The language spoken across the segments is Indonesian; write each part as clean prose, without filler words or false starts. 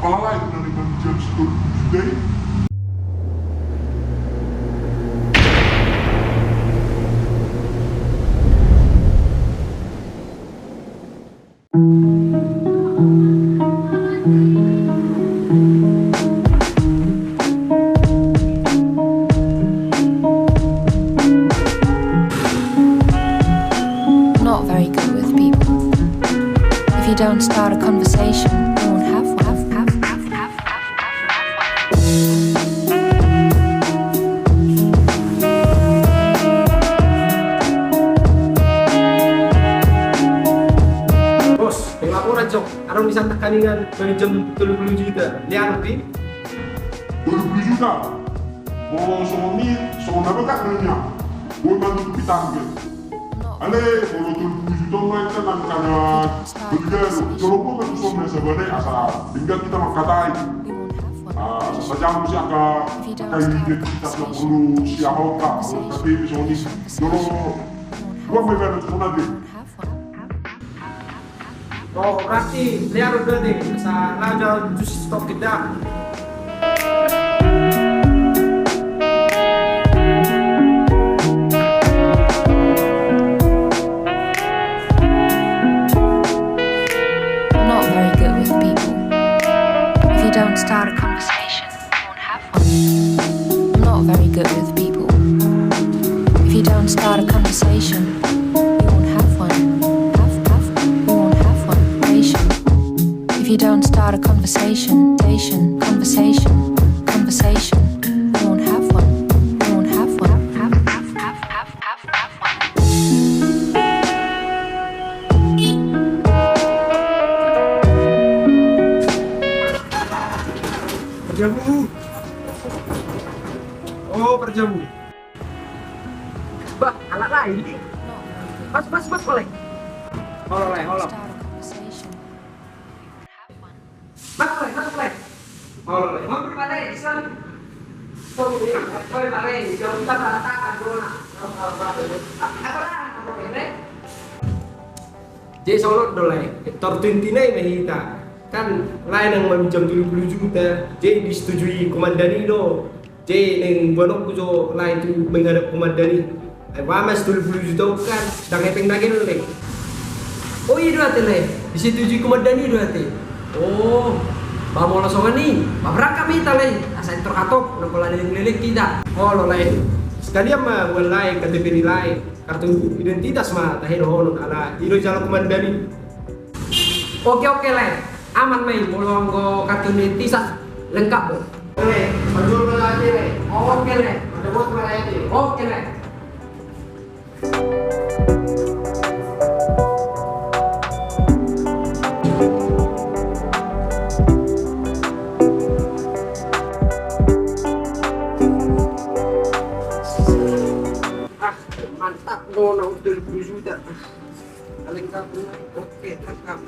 Kepala lain dari manajer Store Today. Not very good with people. If you don't start a conversation, you won't have one. Bos, yang laporan cok, arang bisa tekaningan dari jam 30 juta. Lihat nanti. 20 juta. Mau soni, sona bekak nanya. Gue bantu kita gitu. Ale, kalau 20 juta mereka kan karena begitu. Kalau gue bantu sona sebenarnya asal tinggal kita mengkatai. Saja mesti akan identitas yang perlu siapa kak, tapi soni. Kalau gue mau bantu sona deh. Oh, berarti lihat udah deh. Salah jauh jus stok kita. Not very good with people. If you don't start a conversation, you won't have one. Not very good with people. If you don't start a conversation, you won't have one. You won't have one. If you don't start a conversation, conversation, you won't have one. You won't have one. Perjamu. Oh, perjamu. Bah, alat lain. Mas, boleh. Oleh. Start a conversation. Mas, boleh. Oleh. Mau berbalik, Islam. Boleh balik. Jangan kita ratakan dulu. Apa ini? Jadi solo dolai. Tortuntine mehita. Kan lain yang meminjam 70 juta. Jadi disetujui komandani do. Jadi yang bonok kujo lain tu menghadap komandani. Mas 70 juta kan. Sedang ngepeng lagi dulu. Oh iya dua tele. Disetujui komandani dua tele. Oh. Pak mau langsung nih. Pak berangkat minta leh. Asal terkatok. Nampak ada yang lilik tidak. Oh lo leh. Sekalian mah buat lain KTP lain. Kartu identitas mah tahe dohon ala. Iro jalan komandani. Oke leh. Aman main, bolong go kartu identitas lengkap bo. Oke, berjual lagi le. Oke le, ada buat lagi. Oke le. Mantap dona udah 20 juta. Lengkap. Oke, lengkap.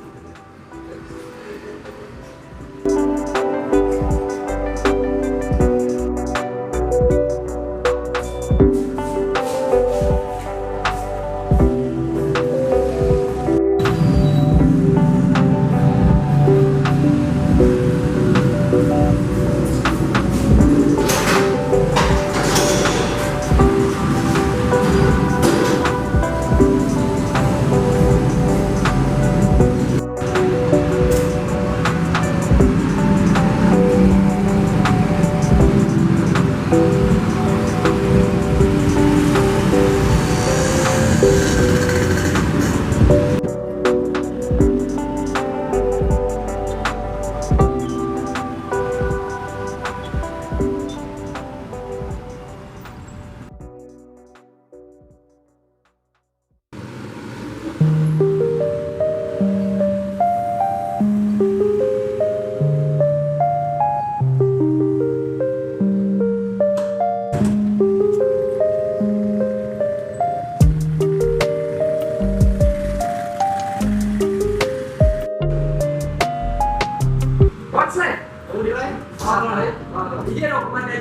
Iya dong, kemana?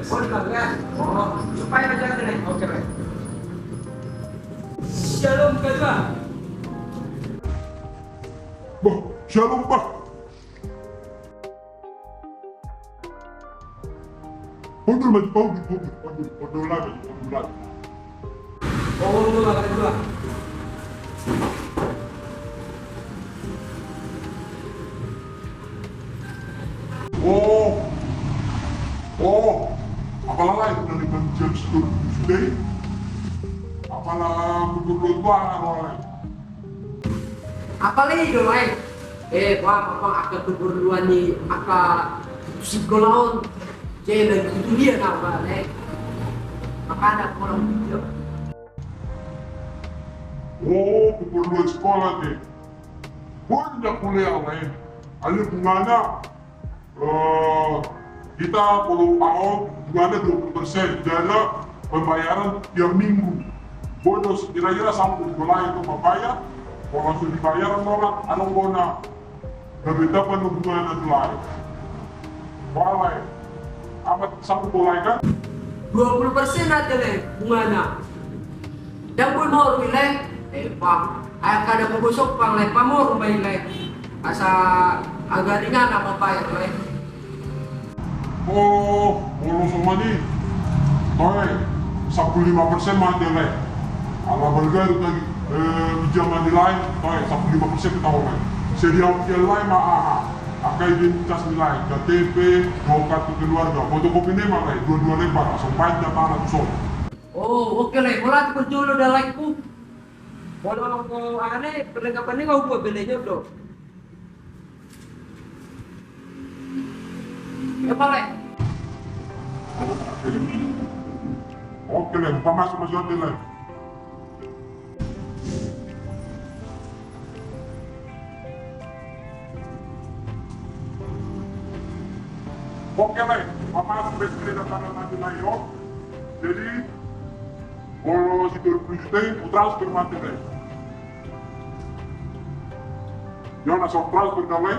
Oh, di belakang. Oh, supaya aja nih. Oke, baik. Shalom kedua. Bah, shalom bah. Mundur maju, mundur lagi, mundur lagi. Oh, dua, kedua. Apalah itu dari James Today? Apalah gubernur oleh? Apalagi itu lain? Apa akan keperluan ni akan psikolaun jadi itu dia nama maka ada orang video. Keperluan sekolah deh. Banyak kuliah lain. Ada bunganya kita kalau tahun bunganya 20%, jadi pembayaran tiap minggu. Bonus kira-kira sampai mulai itu membayar, kalau sudah dibayar orang, ada bona berbeda penungguan itu lain. Walai, amat sampai mulai kan? 20% aja leh bunganya. Dan pun mau pilih, pak, ayah kada membusuk pang leh, pamor pilih, asa agak ringan apa bayar leh. Kalau semua ni, toy 15% mati leh. Ala berga itu tadi pinjaman di lain, toy 15% kita oleh. Sedia yang lain mah akan identitas nilai, KTP, kartu keluarga, fotokopi ini mah dua-dua lembar, sampai data anak sol. Oh, oke leh, kalau aku dulu dah like ku. Kalau aku aneh, perlengkapan ini kau buat belinya dong. Apa leh? Oke leh, bukan masuk hati leh. Oke leh, mama sudah sekali datang nanti layo. Jadi, kalau si 20 juta itu transfer mati leh. Jangan asal transfer dah leh.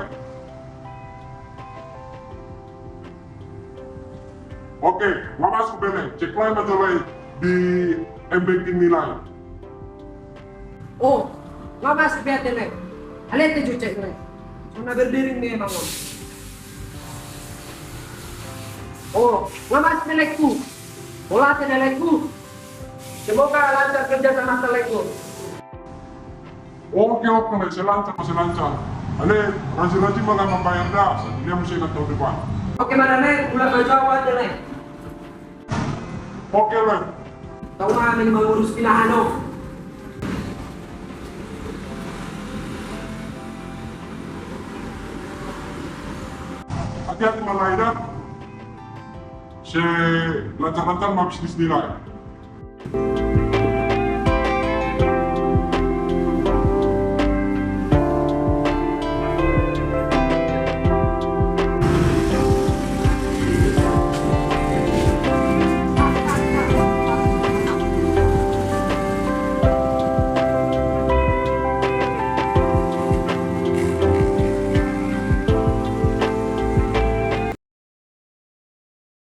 Oke, mama masuk beli, cek lain aja leh di M-Banking nilai. Oh, nggak mas biar leh. Alihat tujuh cek leh. Cuma berdiri nih emang. Oh, nggak teleku. Bola teleku. Semoga lancar kerja sama teleku. Oke, masih lancar. Ale, rajin-rajin malah membayar dah. Dia mesti ingat tahun depan. Oke, mana nih? Udah berjauh aja nih. Oke, leh. Tahu nggak nih mengurus pinahan lo? Hati-hati malah Ida. Lancar-lancar mau bisnis nilai.